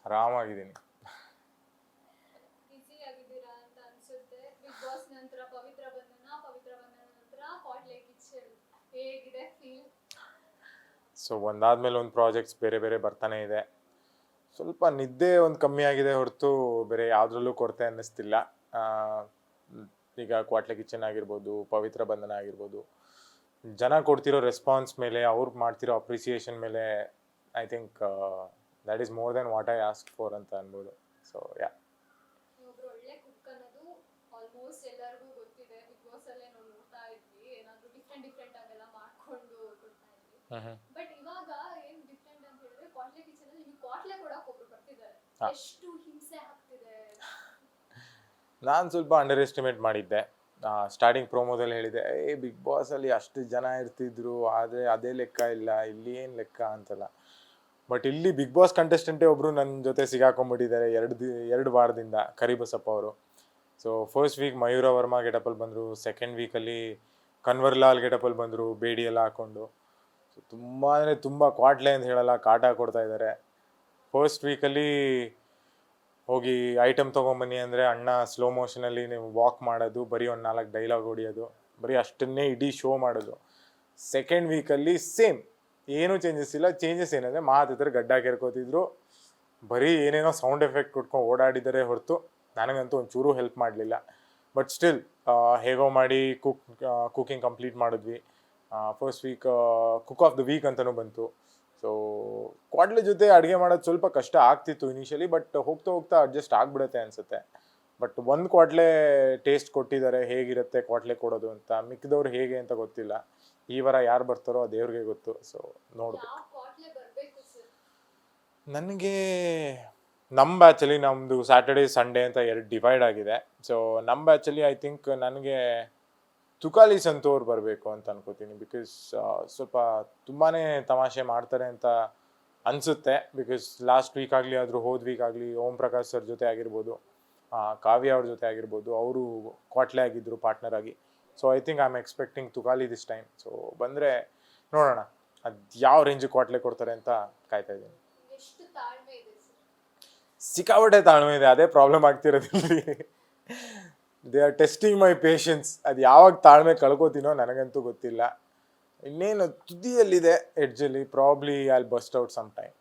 ಆರಾಮಾಗಿದ್ದೀನಿ. Busy ಆಗಿದ್ದೀರಾ ಅಂತ ಅನ್ಸುತ್ತೆ. ಬಿಗ್ ಬಾಸ್ ನಂತರ ಪವಿತ್ರ ಬಂಧನ ನಂತರ ಕಾಟ್ಲೆ ಕಿಚನ್ ಹೇಗಿದೆ ಫೀಲ್? ಸೊ ಒಂದಾದ್ಮೇಲೆ ಒಂದು ಪ್ರಾಜೆಕ್ಟ್ಸ್ ಬೇರೆ ಬೇರೆ ಬರ್ತಾನೆ ಇದೆ. ಸ್ವಲ್ಪ ನಿದ್ದೆ ಒಂದು ಕಮ್ಮಿ ಆಗಿದೆ ಹೊರತು ಬೇರೆ ಯಾವುದ್ರಲ್ಲೂ ಕೊರತೆ ಅನ್ನಿಸ್ತಿಲ್ಲ. ಆ, ಈಗ ಕ್ವಾಟ್ಲೆ ಕಿಚನ್ ಆಗಿರ್ಬೋದು, ಪವಿತ್ರ ಬಂಧನ ಆಗಿರ್ಬೋದು, ಜನ ಕೊಡ್ತಿರೋ ರೆಸ್ಪಾನ್ಸ್ ಮೇಲೆ, ಅವ್ರು ಮಾಡ್ತಿರೋ ಅಪ್ರಿಸಿಯೇಷನ್ ಮೇಲೆ I think that is more than what I ask for ಅಂತ ಅನ್ಬೋದು. ಸೊ ಯಾ, ಒಬ್ರು ಒಳ್ಳೆ ಕುಕ್ ಅನ್ನೋದು ಆಲ್ಮೋಸ್ಟ್ ಎಲ್ಲರಿಗೂ ಗೊತ್ತಿದೆ. ಬಿಗ್ ಬಾಸ್ ಅಲ್ಲೇ ನಾವು ನೋಡ್ತಾ ಇದ್ವಿ, ಏನಾದ್ರು ಡಿಫ್ರೆಂಟ್ ಆಗೆಲ್ಲ ಮಾಡ್ಕೊಂಡು ಕೊಡ್ತಾ ಇದ್ವಿ. ಬಟ್ ಇವಾಗ ಏನ್ ಡಿಫ್ರೆಂಟ್ ಅಂತ ಹೇಳಿದ್ರೆ ಕಾಟ್ಲೆ ಕಿಚನ್ ಅಲ್ಲಿ ನಿಮ್ಗೆ ಕಾಟ್ಲೆ ಕೊಡಕ್ ಒಬ್ರು ಬರ್ತಿದ್ದಾರೆ. ಎಷ್ಟು ಹಿಂಸೆ ಆಗ್ತಿದೆ. ನಾನು ಸ್ವಲ್ಪ ಅಂಡರ್ ಎಸ್ಟಿಮೇಟ್ ಮಾಡಿದ್ದೆ. ಸ್ಟಾರ್ಟಿಂಗ್ ಪ್ರೋಮೋದಲ್ಲಿ ಹೇಳಿದೆ, ಬಿಗ್ ಬಾಸಲ್ಲಿ ಅಷ್ಟು ಜನ ಇರ್ತಿದ್ರು, ಆದರೆ ಅದೇ ಲೆಕ್ಕ ಇಲ್ಲ, ಇಲ್ಲಿ ಏನು ಲೆಕ್ಕ ಅಂತಲ್ಲ. ಬಟ್ ಇಲ್ಲಿ ಬಿಗ್ ಬಾಸ್ ಕಂಟೆಸ್ಟೆಂಟೇ ಒಬ್ಬರು ನನ್ನ ಜೊತೆ ಸಿಗಾಕೊಂಡ್ಬಿಟ್ಟಿದ್ದಾರೆ ಎರಡು ವಾರದಿಂದ, ಕರಿಬಸಪ್ಪ ಅವರು. So first week Mayura Varma ಗೆಟಪಲ್ಲಿ ಬಂದರು, ಸೆಕೆಂಡ್ ವೀಕಲ್ಲಿ ಕನ್ವರ್ಲಾಲ್ ಗೆಟಪಲ್ಲಿ ಬಂದರು, ಬೇಡಿ ಎಲ್ಲ ಹಾಕ್ಕೊಂಡು. ಸೊ ತುಂಬ ಅಂದರೆ ತುಂಬ ಕ್ವಾಟ್ಲೆ ಅಂತ ಹೇಳಲ್ಲ, ಕಾಟ ಕೊಡ್ತಾ ಇದ್ದಾರೆ. ಫಸ್ಟ್ ವೀಕಲ್ಲಿ ಹೋಗಿ ಐಟಮ್ ತೊಗೊಂಬನ್ನಿ ಅಂದರೆ ಅಣ್ಣ ಸ್ಲೋ ಮೋಷನಲ್ಲಿ ನೀವು ವಾಕ್ ಮಾಡೋದು, ಬರೀ ಒಂದು 4 ಡೈಲಾಗ್ ಹೊಡಿಯೋದು, ಬರೀ ಅಷ್ಟನ್ನೇ ಇಡೀ ಶೋ ಮಾಡೋದು. ಸೆಕೆಂಡ್ ವೀಕಲ್ಲಿ ಸೇಮ್, ಏನೂ ಚೇಂಜಸ್ ಇಲ್ಲ. ಚೇಂಜಸ್ ಏನಂದರೆ ಮಾತಿದ್ರೆ ಗಡ್ಡ ಕೆರ್ಕೋತಿದ್ರು, ಬರೀ ಏನೇನೋ ಸೌಂಡ್ ಎಫೆಕ್ಟ್ ಕೊಟ್ಕೊಂಡು ಓಡಾಡಿದರೆ ಹೊರತು ನನಗಂತೂ ಒಂಚೂರು ಹೆಲ್ಪ್ ಮಾಡಲಿಲ್ಲ. ಬಟ್ ಸ್ಟಿಲ್ ಹೇಗೋ ಮಾಡಿ ಕುಕಿಂಗ್ ಕಂಪ್ಲೀಟ್ ಮಾಡಿದ್ವಿ. First week cook of the week ಅಂತಲೂ ಬಂತು. ಸೊ ಕ್ವಾಟ್ಲೆ ಜೊತೆ ಅಡುಗೆ ಮಾಡೋದು ಸ್ವಲ್ಪ ಕಷ್ಟ ಆಗ್ತಿತ್ತು ಇನಿಷಿಯಲಿ, ಬಟ್ ಹೋಗ್ತಾ ಹೋಗ್ತಾ ಅಡ್ಜಸ್ಟ್ ಆಗಿಬಿಡುತ್ತೆ ಅನಿಸುತ್ತೆ. ಬಟ್ ಒಂದು ಕ್ವಾಟ್ಲೆ ಟೇಸ್ಟ್ ಕೊಟ್ಟಿದ್ದಾರೆ, ಹೇಗಿರುತ್ತೆ ಕ್ವಾಟ್ಲೆ ಕೊಡೋದು ಅಂತ. ಮಿಕ್ಕಿದವ್ರು ಹೇಗೆ ಅಂತ ಗೊತ್ತಿಲ್ಲ. ಈ ವಾರ ಯಾರು ಬರ್ತಾರೋ ದೇವ್ರಿಗೆ ಗೊತ್ತು. ಸೊ ನೋಡ್ಬೇಕು. ನನಗೆ ನಮ್ಮ ಬ್ಯಾಚಲ್ಲಿ ನಮ್ಮದು ಸ್ಯಾಟರ್ಡೇ ಸಂಡೇ ಅಂತ 2 ಡಿವೈಡ್ ಆಗಿದೆ. ಸೊ ನಮ್ಮ ಬ್ಯಾಚಲ್ಲಿ ಐ ಥಿಂಕ್ ನನಗೆ ತುಕಾಲಿ ಸಂತೋರ್ ಬರಬೇಕು ಅಂತ ಅನ್ಕೋತೀನಿ. ಬಿಕಾಸ್ ಸ್ವಲ್ಪ ತುಂಬಾ ತಮಾಷೆ ಮಾಡ್ತಾರೆ ಅಂತ ಅನಿಸುತ್ತೆ. ಬಿಕಾಸ್ ಲಾಸ್ಟ್ ವೀಕ್ ಆಗಲಿ ಆದರೂ ಹೋದ ವೀಕ್ ಆಗಲಿ ಓಂ ಪ್ರಕಾಶ್ ಸರ್ ಜೊತೆ ಆಗಿರ್ಬೋದು, ಕಾವ್ಯ ಅವ್ರ ಜೊತೆ ಆಗಿರ್ಬೋದು, ಅವರು ಕ್ವಾಟ್ಲೆ ಆಗಿದ್ದರು ಪಾರ್ಟ್ನರ್ ಆಗಿ. So I think I am expecting Tukali this time. So ಬಂದರೆ ನೋಡೋಣ ಅದು ಯಾವ ರೇಂಜಿಗೆ ಕ್ವಾಟ್ಲೆ ಕೊಡ್ತಾರೆ ಅಂತ ಕಾಯ್ತಾ ಇದ್ದೀನಿ. ಸಿಕ್ಕಾಪಟ್ಟೆ ತಾಳ್ಮೆ ಇದೆ, ಅದೇ ಪ್ರಾಬ್ಲಮ್ ಆಗ್ತಿರೋದಿಲ್ಲಿ. They are testing my patience. ಅದು ಯಾವಾಗ ತಾಳ್ಮೆ ಕಳ್ಕೋತೀನೋ ನನಗಂತೂ ಗೊತ್ತಿಲ್ಲ. ಇನ್ನೇನು ತುದಿಯಲ್ಲಿದೆ ಎಡ್ಜಲ್ಲಿ, probably I will bust out some time.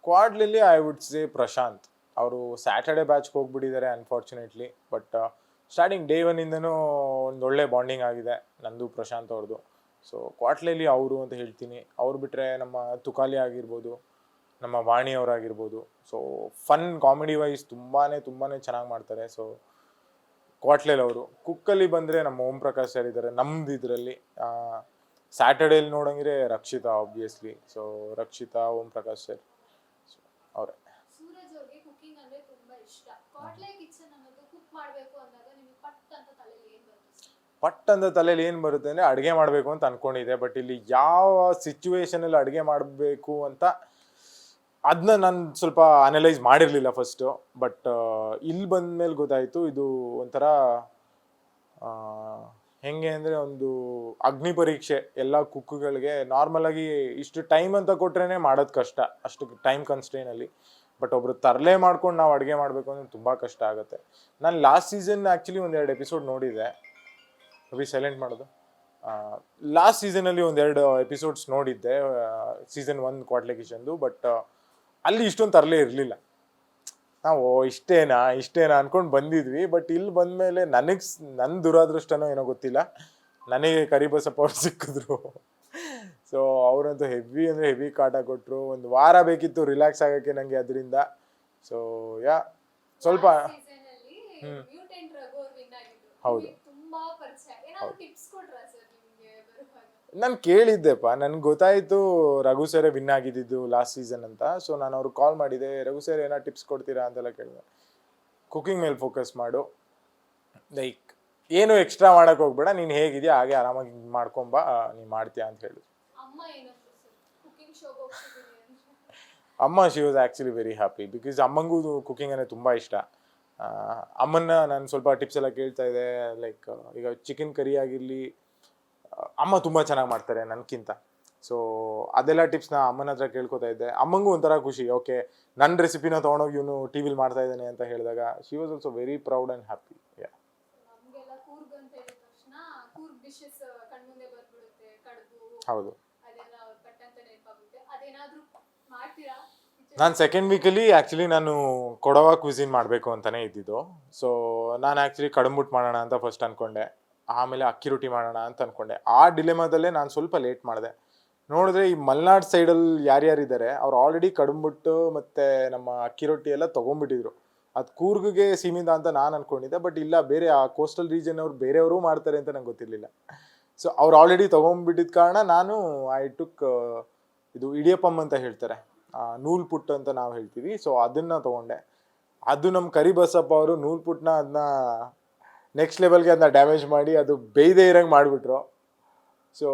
ಕ್ವಾಡ್ಲಿಲಿ ಐ ವುಡ್ ಸೇ ಪ್ರಶಾಂತ್. ಅವರು ಸ್ಯಾಟರ್ಡೆ ಬ್ಯಾಚ್ಗೆ ಹೋಗ್ಬಿಟ್ಟಿದ್ದಾರೆ ಅನ್ಫಾರ್ಚುನೇಟ್ಲಿ. ಬಟ್ ಸ್ಟಾರ್ಟಿಂಗ್ ಡೇ 1ಇಂದನೂ ಒಂದು ಒಳ್ಳೆ ಬಾಂಡಿಂಗ್ ಆಗಿದೆ ನಂದು ಪ್ರಶಾಂತ್ ಅವ್ರದ್ದು. ಸೊ ಕ್ವಾಟ್ಲೆಲಿ ಅವರು ಅಂತ ಹೇಳ್ತೀನಿ. ಅವ್ರು ಬಿಟ್ಟರೆ ನಮ್ಮ ತುಕಾಲಿ ಆಗಿರ್ಬೋದು, ನಮ್ಮ ವಾಣಿ ಅವರಾಗಿರ್ಬೋದು. ಸೊ ಫನ್ ಕಾಮಿಡಿ ವೈಸ್ ತುಂಬಾ ಚೆನ್ನಾಗಿ ಮಾಡ್ತಾರೆ. ಸೊ ಕ್ವಾಟ್ಲೆಲ್ ಅವರು. ಕುಕ್ಕಲ್ಲಿ ಬಂದರೆ ನಮ್ಮ ಓಂ ಪ್ರಕಾಶ್ ಸರ್ ಇದ್ದಾರೆ ನಮ್ದು ಇದರಲ್ಲಿ. ಸ್ಯಾಟರ್ಡೇಲಿ ನೋಡಂಗಿದ್ರೆ Rakshita obviously. So Rakshita, Om Prakash sir ಅವರೇ. ಪಟ್ ಅಂತ ತಲೆಯಲ್ಲಿ ಏನು ಬರುತ್ತೆ ಅಂದರೆ ಅಡುಗೆ ಮಾಡಬೇಕು ಅಂತ ಅಂದ್ಕೊಂಡಿದ್ದೆ. ಬಟ್ ಇಲ್ಲಿ ಯಾವ ಸಿಚುವೇಶನಲ್ಲಿ ಅಡುಗೆ ಮಾಡಬೇಕು ಅಂತ ಅದನ್ನ ನಾನು ಸ್ವಲ್ಪ ಅನಲೈಸ್ ಮಾಡಿರಲಿಲ್ಲ ಫಸ್ಟು. ಬಟ್ ಇಲ್ಲಿ ಬಂದ ಮೇಲೆ ಗೊತ್ತಾಯಿತು, ಇದು ಒಂಥರ ಹೆಂಗೆ ಅಂದರೆ ಒಂದು ಅಗ್ನಿ ಪರೀಕ್ಷೆ ಎಲ್ಲ ಕುಕ್ಕುಗಳಿಗೆ. ನಾರ್ಮಲಾಗಿ ಇಷ್ಟು ಟೈಮ್ ಅಂತ ಕೊಟ್ರೇ ಮಾಡೋದು ಕಷ್ಟ, ಅಷ್ಟು ಟೈಮ್ ಕನ್ಸ್ಟ್ರೈನಲ್ಲಿ. ಬಟ್ ಒಬ್ರು ತರಲೆ ಮಾಡ್ಕೊಂಡು ನಾವು ಅಡುಗೆ ಮಾಡಬೇಕು ಅಂದರೆ ತುಂಬ ಕಷ್ಟ ಆಗುತ್ತೆ. ನಾನು ಲಾಸ್ಟ್ ಸೀಸನ್ ಆ್ಯಕ್ಚುಲಿ 1-2 ಎಪಿಸೋಡ್ ನೋಡಿದ್ದೆ. ಅಭಿ ಸೈಲೆಂಟ್ ಮಾಡೋದು. ಲಾಸ್ಟ್ ಸೀಸನಲ್ಲಿ 1-2 ಎಪಿಸೋಡ್ಸ್ ನೋಡಿದ್ದೆ, ಸೀಸನ್ 1 ಕ್ವಾಟ್ಲೆ ಕಿಚನ್ದು. ಬಟ್ ಅಲ್ಲಿ ಇಷ್ಟೊಂದು ತರಲೆ ಇರಲಿಲ್ಲ. ನಾವು ಇಷ್ಟೇನಾ ಅಂದ್ಕೊಂಡು ಬಂದಿದ್ವಿ. ಬಟ್ ಇಲ್ಲಿ ಬಂದಮೇಲೆ ನನ್ನ ದುರಾದೃಷ್ಟನೋ ಏನೋ ಗೊತ್ತಿಲ್ಲ, ನನಗೆ ಕರಿಬಸಪ್ಪ ಅವ್ರು ಸಿಕ್ಕಿದ್ರು. ಸೊ ಅವರಂತೂ ಹೆವಿ ಅಂದರೆ ಹೆವಿ ಕಾಟ ಕೊಟ್ಟರು. ಒಂದು ವಾರ ಬೇಕಿತ್ತು ರಿಲ್ಯಾಕ್ಸ್ ಆಗೋಕ್ಕೆ ನನಗೆ ಅದರಿಂದ. ಸೊ ಯಾ ಸ್ವಲ್ಪ ಹೌದು ನಾನು ಕೇಳಿದ್ದೆಪ್ಪ, ನನ್ಗೆ ಗೊತ್ತಾಯಿತು ರಘು ಸರೇ ವಿನ್ ಆಗಿದ್ದು ಲಾಸ್ಟ್ ಸೀಸನ್ ಅಂತ. ಸೊ ನಾನು ಅವ್ರಿಗೆ ಕಾಲ್ ಮಾಡಿದೆ, ರಘು ಸರ್ ಏನೋ ಟಿಪ್ಸ್ ಕೊಡ್ತೀರಾ ಅಂತೆಲ್ಲ ಕೇಳಿದೆ. ಕುಕಿಂಗ್ ಮೇಲೆ ಫೋಕಸ್ ಮಾಡು, ಲೈಕ್ ಏನು ಎಕ್ಸ್ಟ್ರಾ ಮಾಡೋಕೆ ಹೋಗ್ಬೇಡ, ನೀನು ಹೇಗಿದೆಯಾ ಹಾಗೆ ಆರಾಮಾಗಿ ಮಾಡ್ಕೊಂಬ, ನೀನು ಮಾಡ್ತೀಯಾ ಅಂತ ಹೇಳಿದ್ರು. ಅಮ್ಮ she was actually very happy. Because ಅಮ್ಮಂಗೂ ಕುಕಿಂಗ್ ಅಂದರೆ ತುಂಬ ಇಷ್ಟ. ಅಮ್ಮನ್ನ ನಾನು ಸ್ವಲ್ಪ ಟಿಪ್ಸ್ ಎಲ್ಲ ಕೇಳ್ತಾ ಇದ್ದೆ. ಲೈಕ್ ಈಗ ಚಿಕನ್ ಕರಿ ಆಗಿರಲಿ, ಅಮ್ಮ ತುಂಬ ಚೆನ್ನಾಗಿ ಮಾಡ್ತಾರೆ ನನಗಿಂತ. ಸೊ ಅದೆಲ್ಲ ಟಿಪ್ಸ್ನ ಅಮ್ಮನ ಹತ್ರ ಕೇಳ್ಕೊತಾ ಇದ್ದೆ. ಅಮ್ಮಂಗೂ ಒಂಥರ ಖುಷಿ, ಓಕೆ ನನ್ನ ರೆಸಿಪಿನ ತೊಗೊಂಡೋಗಿ ಇವನು ಟಿ ವಿಲಿ ಮಾಡ್ತಾ ಇದ್ದಾನೆ ಅಂತ ಹೇಳಿದಾಗ she was also very proud and happy. ನಮಗೆಲ್ಲ ಕೂರ್ಗ್ ಅಂತ ಹೇಳಿದ ತಕ್ಷಣ ಕೂರ್ಗ್ ಡಿಶಸ್ ಕಣ್ಮುಂದೆ ಬಂದ್ಬಿಡುತ್ತೆ. ಕಡುಬು ಹೌದು. ಅದೆಲ್ಲ ಪಟ್ಟಂತ ನೆನಪಾಗುತ್ತೆ. ಅದೇನಾದ್ರೂ ಮಾಡ್ತೀರಾ? ನಾನು ಸೆಕೆಂಡ್ ವೀಕಲ್ಲಿ ಆ್ಯಕ್ಚುಲಿ ನಾನು ಕೊಡವ ಕ್ವಿಸಿನ್ ಮಾಡಬೇಕು ಅಂತಲೇ ಇದ್ದಿದ್ದು. ಸೊ ನಾನು ಆ್ಯಕ್ಚುಲಿ ಕಡುಬುಟ್ಟು ಮಾಡೋಣ ಅಂತ ಫಸ್ಟ್ ಅಂದ್ಕೊಂಡೆ, ಆಮೇಲೆ ಅಕ್ಕಿ ರೊಟ್ಟಿ ಮಾಡೋಣ ಅಂತ ಅಂದ್ಕೊಂಡೆ. ಆ ಡಿಲೆಮಾದಲ್ಲೇ ನಾನು ಸ್ವಲ್ಪ ಲೇಟ್ ಮಾಡಿದೆ. ನೋಡಿದ್ರೆ ಈ ಮಲೆನಾಡು ಸೈಡಲ್ಲಿ ಯಾರ್ಯಾರಿದ್ದಾರೆ ಅವ್ರು ಆಲ್ರೆಡಿ ಕಡುಬುಟ್ಟು ಮತ್ತು ನಮ್ಮ ಅಕ್ಕಿ ರೊಟ್ಟಿ ಎಲ್ಲ ತೊಗೊಂಡ್ಬಿಟ್ಟಿದ್ರು. ಅದು ಕೂರ್ಗಿಗೆ ಸೀಮಿತ ಅಂತ ನಾನು ಅಂದ್ಕೊಂಡಿದ್ದೆ, ಬಟ್ ಇಲ್ಲ, ಬೇರೆ ಆ ಕೋಸ್ಟಲ್ ರೀಜನ್ ಅವ್ರು ಬೇರೆಯವರು ಮಾಡ್ತಾರೆ ಅಂತ ನಂಗೆ ಗೊತ್ತಿರಲಿಲ್ಲ. ಸೊ ಅವ್ರು ಆಲ್ರೆಡಿ ತೊಗೊಂಡ್ಬಿಟ್ಟಿದ್ದ ಕಾರಣ ನಾನು ಐ ಟುಕ್ ಇದು ಇಡಿಯಪ್ಪಮ್ ಅಂತ ಹೇಳ್ತಾರೆ, ನೂಲ್ ಪುಟ್ಟು ಅಂತ ನಾವು ಹೇಳ್ತೀವಿ. ಸೊ ಅದನ್ನು ತೊಗೊಂಡೆ. ಅದು ನಮ್ಮ ಕರಿಬಸಪ್ಪ ಅವರು ನೂಲ್ ಪುಟ್ಟನ್ನ ಅದನ್ನ ನೆಕ್ಸ್ಟ್ ಲೆವೆಲ್ಗೆ ಅದನ್ನ ಡ್ಯಾಮೇಜ್ ಮಾಡಿ ಅದು ಬೇಯ್ದೇ ಇರೋಂಗೆ ಮಾಡಿಬಿಟ್ರು. ಸೊ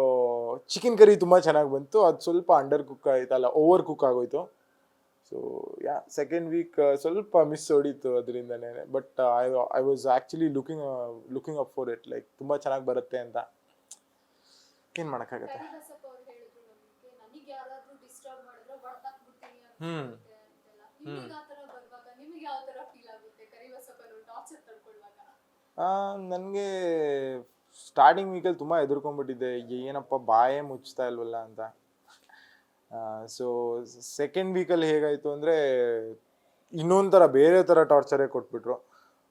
ಚಿಕನ್ ಕರಿ ತುಂಬ ಚೆನ್ನಾಗಿ ಬಂತು. ಅದು ಸ್ವಲ್ಪ ಅಂಡರ್ ಕುಕ್ ಆಯ್ತಲ್ಲ, ಓವರ್ ಕುಕ್ ಆಗೋಯ್ತು. ಸೊ ಸೆಕೆಂಡ್ ವೀಕ್ ಸ್ವಲ್ಪ ಮಿಸ್ ಹೊಡೀತು ಅದರಿಂದನೇ. But I was actually looking up for it, like ತುಂಬ ಚೆನ್ನಾಗಿ ಬರುತ್ತೆ ಅಂತ. ಏನು ಮಾಡೋಕ್ಕಾಗತ್ತೆ. ಕರಿಬಸಪ್ಪ ಅವ್ರು ಹೇಳಿದ್ರು ನನಗೆ ಯಾರಾದ್ರೂ ಡಿಸ್ಟರ್ಬ್ ಮಾಡಿದ್ರೆ ಹೊಡೆದಾಕ್ಬಿಡ್ತೀನಿ ಅಂತ ಹ್ಮ್. ಅಂತೆಲ್ಲ. ನಿಮಗೆ ಆ ಥರ ಬರುವಾಗ ನಿಮಗೆ ಯಾವ ಥರ ಫೀಲ್ ಆಗುತ್ತೆ ಕರಿಬಸಪ್ಪ ಅವರು ಟಾರ್ಚರ್ ತಡ್ಕೊಳ್ಳುವಾಗ? ನನಗೆ ಸ್ಟಾರ್ಟಿಂಗ್ ವೀಕಲ್ಲಿ ತುಂಬ ಹೆದರ್ಕೊಂಡ್ಬಿಟ್ಟಿದ್ದೆ, ಏನಪ್ಪ ಬಾಯೇ ಮುಚ್ತಾ ಇಲ್ವಲ್ಲ ಅಂತ. ಸೊ ಸೆಕೆಂಡ್ ವೀಕಲ್ಲಿ ಹೇಗಾಯಿತು ಅಂದರೆ ಇನ್ನೊಂದು ಥರ ಬೇರೆ ಥರ ಟಾರ್ಚರೇ ಕೊಟ್ಬಿಟ್ರು.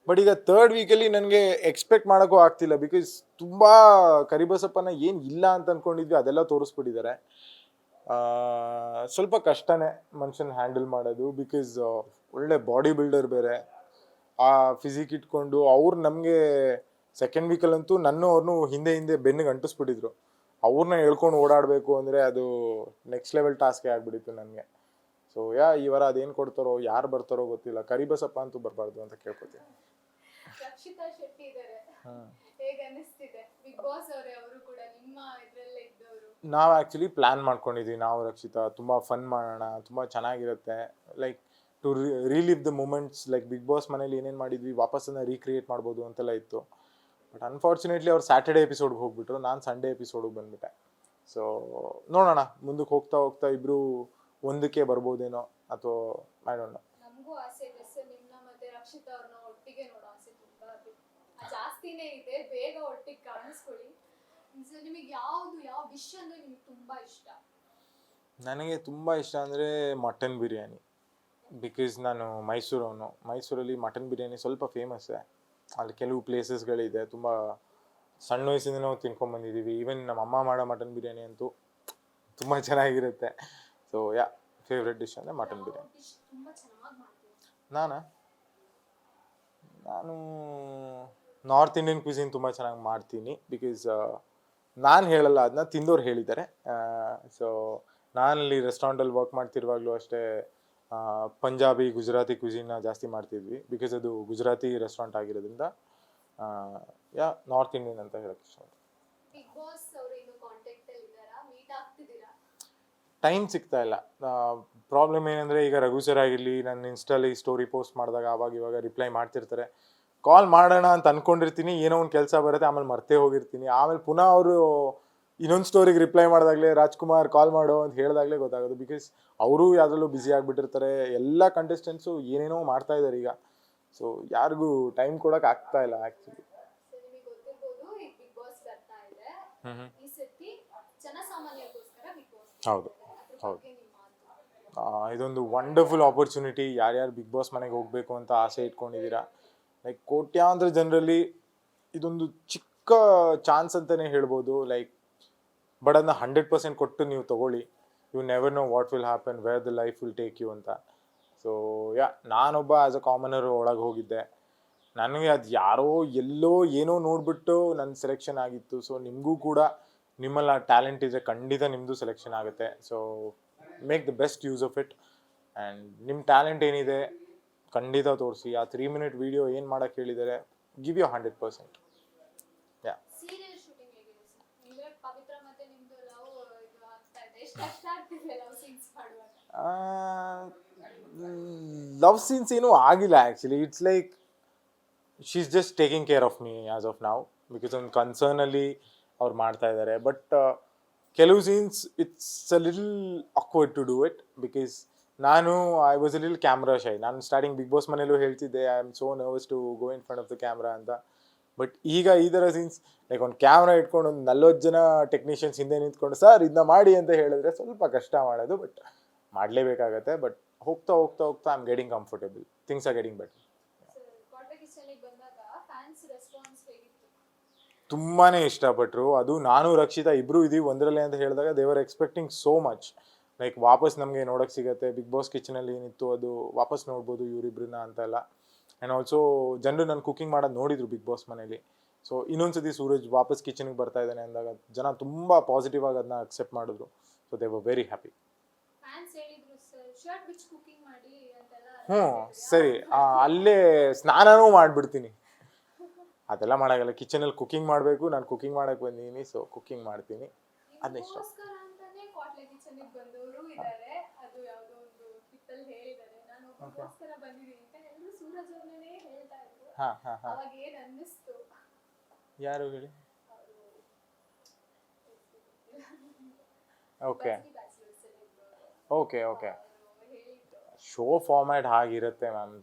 ಬಟ್ ಈಗ ಥರ್ಡ್ ವೀಕಲ್ಲಿ ನನಗೆ ಎಕ್ಸ್ಪೆಕ್ಟ್ ಮಾಡೋಕ್ಕೂ ಆಗ್ತಿಲ್ಲ, ಬಿಕಾಸ್ ತುಂಬ ಕರಿಬಸಪ್ಪನ ಏನು ಇಲ್ಲ ಅಂತ ಅಂದ್ಕೊಂಡಿದ್ವಿ ಅದೆಲ್ಲ ತೋರಿಸ್ಬಿಟ್ಟಿದ್ದಾರೆ. ಸ್ವಲ್ಪ ಕಷ್ಟನೇ ಮನುಷ್ಯನ ಹ್ಯಾಂಡಲ್ ಮಾಡೋದು, ಬಿಕಾಸ್ ಒಳ್ಳೆ ಬಾಡಿ ಬಿಲ್ಡರ್ ಬೇರೆ. ಆ ಫಿಸಿಕ್ ಇಟ್ಕೊಂಡು ಅವ್ರು ನಮಗೆ ಸೆಕೆಂಡ್ ವೀಕಲ್ಲಂತೂ ಅವ್ರನ್ನೂ ಹಿಂದೆ ಬೆನ್ನಿಗೆ ಅಂಟಿಸ್ಬಿಟ್ಟಿದ್ರು. ಅವ್ರನ್ನ ಹೇಳ್ಕೊಂಡು ಓಡಾಡಬೇಕು ಅಂದರೆ ಅದು ನೆಕ್ಸ್ಟ್ ಲೆವೆಲ್ ಟಾಸ್ಕೇ ಆಗಿಬಿಟ್ಟಿತ್ತು ನನಗೆ. ಸೊ ಈ ವಾರ ಅದೇನು ಕೊಡ್ತಾರೋ, ಯಾರು ಬರ್ತಾರೋ ಗೊತ್ತಿಲ್ಲ. ಕರಿಬಸಪ್ಪ ಅಂತೂ ಬರಬಾರ್ದು ಅಂತ ಕೇಳ್ಕೊತೀನಿ. ರಕ್ಷಿತಾ ಶೆಟ್ಟಿ ಇದ್ದಾರೆ, ಹೇಗೆ ಅನ್ನಿಸ್ತಿದೆ? ಬಿಗ್ ಬಾಸ್ ಅವರು ಕೂಡ ನಿಮ್ಮ ಇದರಲ್ಲೇ ಇದ್ದವರು. ನಾವು ಆ್ಯಕ್ಚುಲಿ ಪ್ಲ್ಯಾನ್ ಮಾಡ್ಕೊಂಡಿದ್ವಿ, ನಾವು ರಕ್ಷಿತಾ ತುಂಬ ಫನ್ ಮಾಡೋಣ, ತುಂಬ ಚೆನ್ನಾಗಿರುತ್ತೆ, like to relive the moments, like Bigg Boss ಮನೇಲಿ ಏನೇನು ಮಾಡಿದ್ವಿ ವಾಪಸ್ಸನ್ನು ರೀಕ್ರಿಯೇಟ್ ಮಾಡ್ಬೋದು ಅಂತೆಲ್ಲ ಇತ್ತು. ಬಟ್ ಅನ್ಫಾರ್ಚುನೇಟ್ಲಿ ಅವ್ರು ಸ್ಯಾಟರ್ಡೇ ಎಪಿಸೋಡ್ಗೆ ಹೋಗ್ಬಿಟ್ರು, ನಾನು ಸಂಡೇ ಎಪಿಸೋಡಿಗೆ ಬಂದುಬಿಟ್ಟೆ. ಸೊ ನೋಡೋಣ, ಮುಂದಕ್ಕೆ ಹೋಗ್ತಾ ಹೋಗ್ತಾ ಇಬ್ಬರು ಒಂದಕ್ಕೆ ಬರ್ಬೋದೇನೋ, ಅಥವಾ ಐ ಡೋಂಟ್ ನೋ. ನಮಗೂ ಆಸೆ ಇದೆ ಸರ್, ನಿಮ್ಮನ್ನ ಮತ್ತೆ ರಕ್ಷಿತಾ ಅವ್ರನ್ನ ಒಟ್ಟಿಗೆ ನೋಡೋ ಆಸೆ ತುಂಬ ಜಾಸ್ತಿನೇ ಇದೆ. ಬೇಗ ಒಟ್ಟಿಗೆ ಕಾಣಿಸ್ಕೊಳ್ಳಿ. ನಿಮಗೆ ಯಾವ ಡಿಶ್ ಅಂದರೆ ನಿಮಗೆ ತುಂಬ ಇಷ್ಟ? ನನಗೆ ತುಂಬ ಇಷ್ಟ ಅಂದರೆ ಮಟನ್ ಬಿರಿಯಾನಿ. ಬಿಕಾಸ್ ನಾನು ಮೈಸೂರಲ್ಲಿ ಮಟನ್ ಬಿರಿಯಾನಿ ಸ್ವಲ್ಪ ಫೇಮಸ್ಸೇ. ಅಲ್ಲಿ ಕೆಲವು ಪ್ಲೇಸಸ್ಗಳಿದೆ, ತುಂಬ ಸಣ್ಣ ವಯಸ್ಸಿಂದ ನಾವು ತಿನ್ಕೊಂಡ್ಬಂದಿದ್ದೀವಿ. ಈವನ್ ನಮ್ಮ ಅಮ್ಮ ಮಾಡೋ ಮಟನ್ ಬಿರಿಯಾನಿ ಅಂತೂ ತುಂಬ ಚೆನ್ನಾಗಿರುತ್ತೆ. ಸೊ ಫೇವ್ರೆಟ್ ಡಿಶ್ ಅಂದರೆ ಮಟನ್ ಬಿರಿಯಾನಿ. ನಾನು ನಾರ್ತ್ ಇಂಡಿಯನ್ ಕ್ವಿಸಿನ್ ತುಂಬ ಚೆನ್ನಾಗಿ ಮಾಡ್ತೀನಿ. ಬಿಕಾಸ್ ನಾನು ಹೇಳಲ್ಲ, ಅದನ್ನ ತಿಂದವ್ರು ಹೇಳಿದ್ದಾರೆ. ಸೊ ನಾನಲ್ಲಿ ರೆಸ್ಟೋರೆಂಟಲ್ಲಿ ವರ್ಕ್ ಮಾಡ್ತಿರುವಾಗಲೂ ಅಷ್ಟೇ ಪಂಜಾಬಿ ಗುಜರಾತಿ ಕ್ವಿಸಿನ್ನ ಜಾಸ್ತಿ ಮಾಡ್ತಿದ್ವಿ, ಬಿಕಾಸ್ ಅದು ಗುಜರಾತಿ ರೆಸ್ಟೋರೆಂಟ್ ಆಗಿರೋದ್ರಿಂದ. ನಾರ್ತ್ ಇಂಡಿಯನ್ ಅಂತ ಹೇಳಕ್ಕೆ ಇಷ್ಟ. ಬಿಗ್ ಬಾಸ್ ಅವರು ಇನ್ನು ಕಾಂಟ್ಯಾಕ್ಟ್ ಅಲ್ಲಿ ಇದ್ದಾರಾ? ಮೀಟ್ ಆಗ್ತಿದ್ದೀರಾ? ಟೈಮ್ ಸಿಗ್ತಾ ಇಲ್ಲ. ಪ್ರಾಬ್ಲಮ್ ಏನಂದರೆ, ಈಗ ರಘು ಸರ್ ಆಗಿರಲಿ, ನನ್ನ ಇನ್ಸ್ಟಾಲಿ ಸ್ಟೋರಿ ಪೋಸ್ಟ್ ಮಾಡಿದಾಗ ಇವಾಗ ರಿಪ್ಲೈ ಮಾಡ್ತಿರ್ತಾರೆ. ಕಾಲ್ ಮಾಡೋಣ ಅಂತ ಅಂದ್ಕೊಂಡಿರ್ತೀನಿ, ಏನೋ ಒಂದು ಕೆಲಸ ಬರುತ್ತೆ, ಆಮೇಲೆ ಮರ್ತೇ ಹೋಗಿರ್ತೀನಿ. ಆಮೇಲೆ ಪುನಃ ಅವರು ಇನ್ನೊಂದು ಸ್ಟೋರಿಗೆ ರಿಪ್ಲೈ ಮಾಡಿದಾಗಲೇ ರಾಜ್ಕುಮಾರ್ ಕಾಲ್ ಮಾಡೋ ಅಂತ ಹೇಳಿದಾಗಲೇ ಗೊತ್ತಾಗೋದು, ಬಿಕಾಸ್ ಅವರು ಯಾವುದ್ರಲ್ಲೂ ಬ್ಯುಸಿ ಆಗಿಬಿಟ್ಟಿರ್ತಾರೆ. ಎಲ್ಲ ಕಂಟೆಸ್ಟೆಂಟ್ಸು ಏನೇನೋ ಮಾಡ್ತಾ ಇದ್ದಾರೆ ಈಗ. ಸೊ ಯಾರಿಗೂ ಟೈಮ್ ಕೊಡೋಕೆ ಆಗ್ತಾ ಇಲ್ಲ ಆ್ಯಕ್ಚುಲಿ. ನಿಮಗೆ ಗೊತ್ತಿರ್ಬೋದು, ಈ ಬಿಗ್ ಬಾಸ್ ಬರ್ತಾ ಇದೆ. ಈ ಸತಿ ಜನಸಾಮಾನ್ಯರಿಗೋಸ್ಕರ ಬಿಗ್ ಬಾಸ್. ಹೌದು. ಇದೊಂದು ವಂಡರ್ಫುಲ್ ಆಪರ್ಚುನಿಟಿ. ಯಾರ್ಯಾರು ಬಿಗ್ ಬಾಸ್ ಮನೆಗೆ ಹೋಗಬೇಕು ಅಂತ ಆಸೆ ಇಟ್ಕೊಂಡಿದ್ದೀರಾ, ಲೈಕ್ ಕೋಟ್ಯಾಂತರ ಜನರಲ್ಲಿ ಇದೊಂದು ಚಿಕ್ಕ ಚಾನ್ಸ್ ಅಂತಲೇ ಹೇಳ್ಬೋದು. ಲೈಕ್ ಬಟ್ ಅದನ್ನ 100% ಕೊಟ್ಟು ನೀವು ತೊಗೊಳ್ಳಿ. You never know what will happen, where the life will take you ಅಂತ. ಸೊ ನಾನೊಬ್ಬ ಆ್ಯಸ್ ಅ ಕಾಮನರ್ ಒಳಗೆ ಹೋಗಿದ್ದೆ. ನನಗೆ ಅದು ಯಾರೋ ಎಲ್ಲೋ ಏನೋ ನೋಡಿಬಿಟ್ಟು ನನ್ನ ಸೆಲೆಕ್ಷನ್ ಆಗಿತ್ತು. ಸೊ ನಿಮಗೂ ಕೂಡ ನಿಮ್ಮಲ್ಲಿ ಆ ಟ್ಯಾಲೆಂಟ್ ಇದ್ದರೆ ಖಂಡಿತ ನಿಮ್ಮದು ಸೆಲೆಕ್ಷನ್ ಆಗುತ್ತೆ. So make the best use of it. And ನಿಮ್ಮ ಟ್ಯಾಲೆಂಟ್ ಏನಿದೆ ಖಂಡಿತ ತೋರಿಸಿ. ಆ 3 minute ವಿಡಿಯೋ ಏನು ಮಾಡೋಕ್ಕೆ ಹೇಳಿದ್ದಾರೆ, ಗಿವ್ ಯು 100%. ಸೀರಿಯಲ್ ಶೂಟಿಂಗ್ ಹೇಗಿದೆ ಸರ್? ನಿಮಗೆ ಪವಿತ್ರ ಮತ್ತೆ ನಿಮ್ಮದು ಲವ್ ಇದು ಆಗ್ತಾ ಇದೆ, ಎಷ್ಟು ಕಷ್ಟ ಆಗ್ತಿದೆ ಲವ್ ಸೀನ್ಸ್ ಮಾಡುವಾಗ? ಲವ್ ಸೀನ್ಸ್ ಏನೂ ಆಗಿಲ್ಲ actually. It's like she is just taking care of me as of ನಾವು. ಬಿಕಾಸ್ ಒಂದು ಕನ್ಸರ್ನಲ್ಲಿ ಅವ್ರು ಮಾಡ್ತಾ ಇದ್ದಾರೆ. ಬಟ್ ಕೆಲವು scenes it's a little awkward to do it, because I was a little camera shy. ನಾನು ಸ್ಟಾರ್ಟಿಂಗ್ ಬಿಗ್ ಬಾಸ್ ಮನೇಲೂ ಹೇಳ್ತಿದ್ದೆ, I am so nervous to go in front of the camera ಅಂತ. ಬಟ್ ಈಗ ಈ ಥರ scenes like ಒಂದು camera ಇಟ್ಕೊಂಡು ಒಂದು 40 ಜನ ಟೆಕ್ನಿಷಿಯನ್ಸ್ ಹಿಂದೆ ನಿಂತ್ಕೊಂಡು ಸರ್ ಇದನ್ನ ಮಾಡಿ ಅಂತ ಹೇಳಿದ್ರೆ ಸ್ವಲ್ಪ ಕಷ್ಟ ಮಾಡೋದು, ಬಟ್ ಮಾಡಲೇಬೇಕಾಗತ್ತೆ. ಬಟ್ ಹೋಗ್ತಾ ಹೋಗ್ತಾ ಹೋಗ್ತಾ I am getting comfortable, things are getting better. ಕಾಟಾ ಕಿಚನ್ಗೆ ಬಂದಾಗ ಫ್ಯಾನ್ಸ್ ರೆಸ್ಪಾನ್ಸ್ ಹೇಗಿತ್ತು? ತುಂಬಾ ಇಷ್ಟಪಟ್ಟರು. ಅದು ನಾನು ರಕ್ಷಿತಾ ಇಬ್ಬರು ಇದೀವಿ ಒಂದರಲ್ಲೇ ಅಂತ ಹೇಳಿದಾಗ ದೇವರ್ ಎಕ್ಸ್ಪೆಕ್ಟಿಂಗ್ ಸೋ ಮಚ್. ಲೈಕ್ ವಾಪಸ್ ನಮಗೆ ನೋಡೋಕ್ಕೆ ಸಿಗುತ್ತೆ, ಬಿಗ್ ಬಾಸ್ ಕಿಚನಲ್ಲಿ ಏನಿತ್ತು ಅದು ವಾಪಸ್ ನೋಡ್ಬೋದು ಇವರಿಬ್ರನ್ನ ಅಂತೆಲ್ಲ. ಆ್ಯಂಡ್ ಆಲ್ಸೋ ಜನರು ನಾನು ಕುಕಿಂಗ್ ಮಾಡೋದು ನೋಡಿದ್ರು ಬಿಗ್ ಬಾಸ್ ಮನೇಲಿ. ಸೊ ಇನ್ನೊಂದ್ಸತಿ ಸೂರಜ್ ವಾಪಸ್ ಕಿಚನ್ಗೆ ಬರ್ತಾ ಇದ್ದಾನೆ ಅಂದಾಗ ಜನ ತುಂಬ ಪಾಸಿಟಿವ್ ಆಗಿ ಅದನ್ನ ಅಕ್ಸೆಪ್ಟ್ ಮಾಡಿದ್ರು. So they were very happy. Fans ಹೇಳಿದ್ರು ಸರ್ ಶರ್ಟ್ ಬಿಚ್ ಕುಕಿಂಗ್ ಮಾಡಿ ಅಂತೆಲ್ಲ. ಹ್ಞೂ ಸರಿ, ಅಲ್ಲೇ ಸ್ನಾನನೂ ಮಾಡಿಬಿಡ್ತೀನಿ. ಅದೆಲ್ಲ ಮಾಡೋಕ್ಕಲ್ಲ, ಕಿಚನಲ್ಲಿ ಕುಕಿಂಗ್ ಮಾಡಬೇಕು, ನಾನು ಕುಕಿಂಗ್ ಮಾಡೋಕ್ಕೆ ಬಂದಿದ್ದೀನಿ, ಸೊ ಕುಕಿಂಗ್ ಮಾಡ್ತೀನಿ. ಅದನ್ನ ಇಷ್ಟ. ನಿಮಗೋಸ್ಕರ ಅಂತಾನೆ ಕಾಟ್ಲೆ ಕಿಚನ್ಗೆ ಬಂದವರು ಇದ್ದಾರೆ. ಅದು ಯಾವುದೋ ಒಂದು ಕಿತ್ತಲ್ಲಿ ಹೇಳಿದ್ದಾರೆ, ನಾನು ಒಬ್ಬರಿಗೋಸ್ಕರ ಬಂದಿದ್ದೀನಿ ಅಂತ ಎಲ್ಲರೂ ಸೂರಜ್ ಅವ್ರನ್ನೇ ಹೇಳ್ತಾ ಇದ್ರು. ಹಾಂ ಹಾಂ ಹಾಂ. ಅವಾಗ ಏನು ಅನ್ನಿಸ್ತು? ಯಾರು ಹೇಳಿ? Okay okay okay. Show format ಹಾಗಿರುತ್ತೆ ma'am,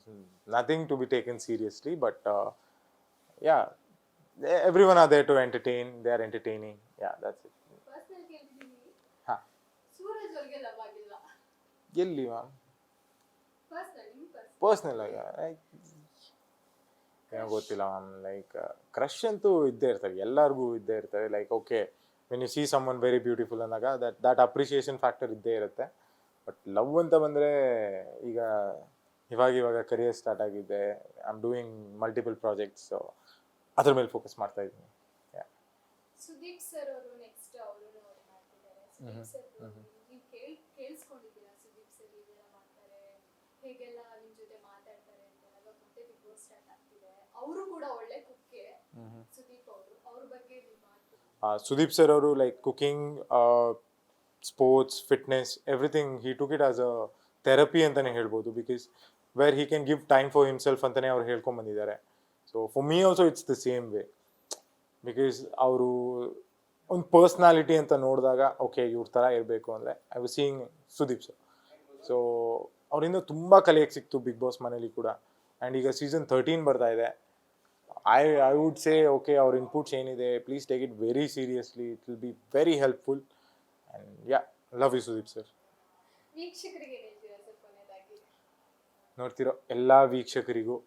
nothing to be taken seriously. But yeah, everyone are there to entertain, they are entertaining. Yeah, that's it. Personal ಕೇಳ್ತಿದ್ದೀನಿ, ಹಾಂ. ಸೂರಜ್ ಅವ್ರಿಗೆ ಲವ್ ಆಗಿಲ್ಲ? ಎಲ್ಲಿ ಮ್ಯಾಮ್? ಪರ್ಸನಲ್ ಪರ್ಸ್ನಲ್ ಆಗಿ ಏನೋ ಗೊತ್ತಿಲ್ಲ ಮ್ಯಾಮ್. ಲೈಕ್ ಕ್ರಶ್ ಅಂತೂ ಇದ್ದೇ ಇರ್ತವೆ, ಎಲ್ಲರಿಗೂ ಇದ್ದೇ ಇರ್ತವೆ. Like okay, when you see some one very beautiful ಅಂದಾಗ ದಟ್ ಅಪ್ರಿಷಿಯೇಷನ್ ಫ್ಯಾಕ್ಟರ್ ಇದ್ದೇ ಇರುತ್ತೆ. ಬಟ್ ಲವ್ ಅಂತ ಬಂದರೆ ಇವಾಗ ಕರಿಯರ್ ಸ್ಟಾರ್ಟ್ ಆಗಿದೆ, I am doing multiple projects, so ಅದ್ರ ಮೇಲೆ ಫೋಕಸ್ ಮಾಡ್ತಾ ಇದ್ದೀನಿ. ಸುದೀಪ್ ಸರ್ ಅವರು ನೆಕ್ಸ್ಟ್ ಅವರು ಮಾಡ್ತಿದ್ದಾರೆ. ಸುದೀಪ್ ಸರ್ ನೀವು ಕೇಳಿಸ್ಕೊಂಡಿದ್ದೀರಾ ಸುದೀಪ್ ಸರ್ ಇದೆಲ್ಲ ಮಾಡ್ತಾರೆ, ಹೇಗೆಲ್ಲ ನಿಮ್ಮ ಜೊತೆ ಮಾತಾಡ್ತಾರೆ ಅಂತ? ಇವಾಗ ಮತ್ತೆ ಬಿಗ್ ಬಾಸ್ ಸ್ಟಾರ್ಟ್ ಆಗ್ತಿದೆ, ಅವರು ಕೂಡ ಒಳ್ಳೆ ಕುಕ್ಕೆ ಸುದೀಪ್ ಅವರು, ಅವ್ರ ಬಗ್ಗೆ ನಿಮ್ಮ ಮಾತು? ಸುದೀಪ್ ಸರ್ ಅವರು like cooking, sports, fitness, everything he took it as a therapy ಅಂತಲೇ ಹೇಳ್ಬೋದು. Because where he can give time for himself ಅಂತಲೇ ಅವ್ರು ಹೇಳ್ಕೊಂಬಂದಿದ್ದಾರೆ. So for me also it's the same way. Because ಅವರು ಒಂದು ಪರ್ಸ್ನಾಲಿಟಿ ಅಂತ ನೋಡಿದಾಗ ಓಕೆ ಇವ್ರ ಥರ ಇರಬೇಕು ಅಂದರೆ I was seeing Sudeep sir. So ಅವರಿಂದ ತುಂಬ ಕಲಿಯೋಕ್ಕೆ ಸಿಕ್ತು ಬಿಗ್ ಬಾಸ್ ಮನೇಲಿ ಕೂಡ. ಆ್ಯಂಡ್ ಈಗ ಸೀಸನ್ 13 ಬರ್ತಾ ಇದೆ. ಐ ವುಡ್ ಸೇ ಓಕೆ, ಅವ್ರ ಇನ್ಪುಟ್ಸ್ ಏನಿದೆ please take it very seriously, it will be very helpful. And yeah, love you Sudeep sir. ವೀಕ್ಷಕರಿಗೆ ಹೇಳ್ತೀರಾ ಸರ್ ಕೊನೆಯದಾಗಿ? ನೋಡ್ತಿರೋ ಎಲ್ಲ ವೀಕ್ಷಕರಿಗೂ,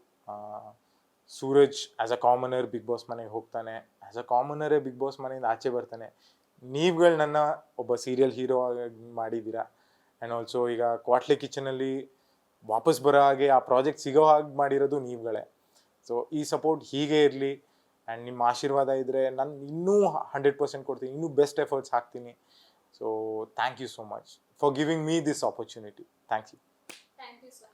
Suraj as a commoner Bigg boss ಮನೆಗೆ ಹೋಗ್ತಾನೆ, ಆ್ಯಸ್ ಅ ಕಾಮನರೇ ಬಿಗ್ ಬಾಸ್ ಮನೆಯಿಂದ ಆಚೆ ಬರ್ತಾನೆ. ನೀವುಗಳು ನನ್ನ ಒಬ್ಬ ಸೀರಿಯಲ್ ಹೀರೋ ಆಗಿ ಮಾಡಿದ್ದೀರಾ. ಆ್ಯಂಡ್ ಆಲ್ಸೋ ಈಗ ಕ್ವಾಟ್ಲೆ ಕಿಚನಲ್ಲಿ ವಾಪಸ್ ಬರೋ ಹಾಗೆ ಆ ಪ್ರಾಜೆಕ್ಟ್ ಸಿಗೋ ಹಾಗೆ ಮಾಡಿರೋದು ನೀವುಗಳೇ. ಸೊ ಈ ಸಪೋರ್ಟ್ ಹೀಗೆ ಇರಲಿ, ಆ್ಯಂಡ್ ನಿಮ್ಮ ಆಶೀರ್ವಾದ ಇದ್ದರೆ ನಾನು ಇನ್ನೂ 100% ಕೊಡ್ತೀನಿ, ಇನ್ನೂ ಬೆಸ್ಟ್ ಎಫರ್ಟ್ಸ್ ಹಾಕ್ತೀನಿ. So thank you so much for giving me this opportunity. Thank you sir.